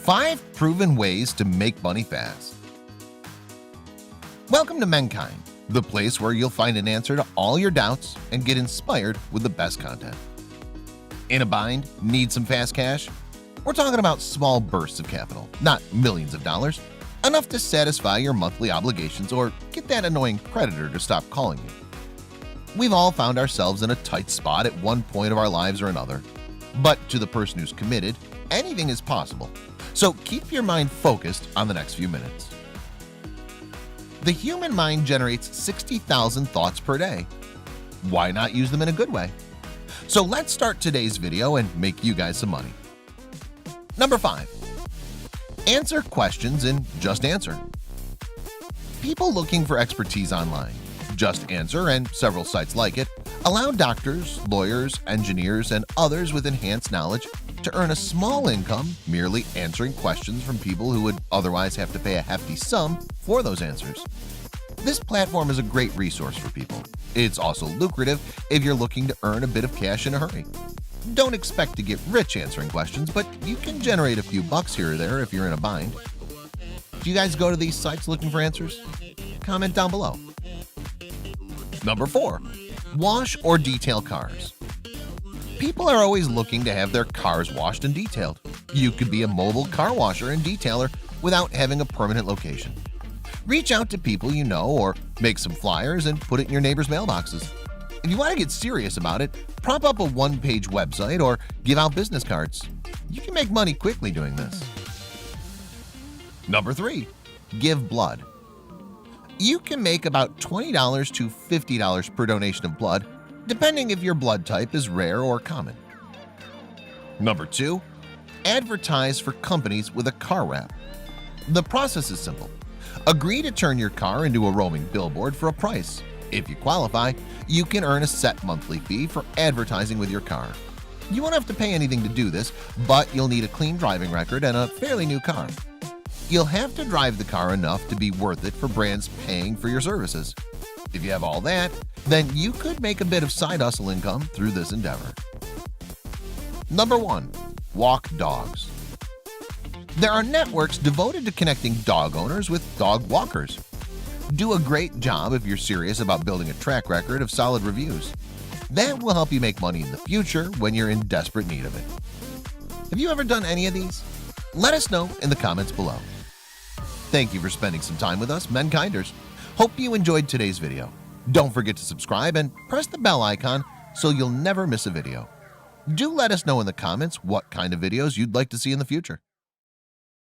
5 proven ways to make money fast. Welcome to Mankind, the place where you'll find an answer to all your doubts and get inspired with the best content. In a bind? Need some fast cash? We're talking about small bursts of capital, not millions of dollars, enough to satisfy your monthly obligations or get that annoying creditor to stop calling you. We've all found ourselves in a tight spot at one point of our lives or another. But to the person who's committed, anything is possible. So keep your mind focused on the next few minutes. The human mind generates 60,000 thoughts per day. Why not use them in a good way? So let's start today's video and make you guys some money. Number 5. Answer questions in Just Answer. People looking for expertise online, Just Answer and several sites like it allow doctors, lawyers, engineers, and others with enhanced knowledge to earn a small income merely answering questions from people who would otherwise have to pay a hefty sum for those answers. This platform is a great resource for people. It's also lucrative if you're looking to earn a bit of cash in a hurry. Don't expect to get rich answering questions, but you can generate a few bucks here or there if you're in a bind. Do you guys go to these sites looking for answers? Comment down below. Number 4. Wash or detail cars. People are always looking to have their cars washed and detailed. You could be a mobile car washer and detailer without having a permanent location. Reach out to people you know or make some flyers and put it in your neighbor's mailboxes. If you want to get serious about it, prop up a one-page website or give out business cards. You can make money quickly doing this. Number 3. Give blood. You can make about $20 to $50 per donation of blood, depending if your blood type is rare or common. Number 2. Advertise for companies with a car wrap. The process is simple. Agree to turn your car into a roaming billboard for a price. If you qualify, you can earn a set monthly fee for advertising with your car. You won't have to pay anything to do this, but you'll need a clean driving record and a fairly new car. You'll have to drive the car enough to be worth it for brands paying for your services. If you have all that, then you could make a bit of side hustle income through this endeavor. Number 1. Walk dogs. There are networks devoted to connecting dog owners with dog walkers. Do a great job if you're serious about building a track record of solid reviews. That will help you make money in the future when you're in desperate need of it. Have you ever done any of these? Let us know in the comments below. Thank you for spending some time with us, Menkinders. Hope you enjoyed today's video. Don't forget to subscribe and press the bell icon so you'll never miss a video. Do let us know in the comments what kind of videos you'd like to see in the future.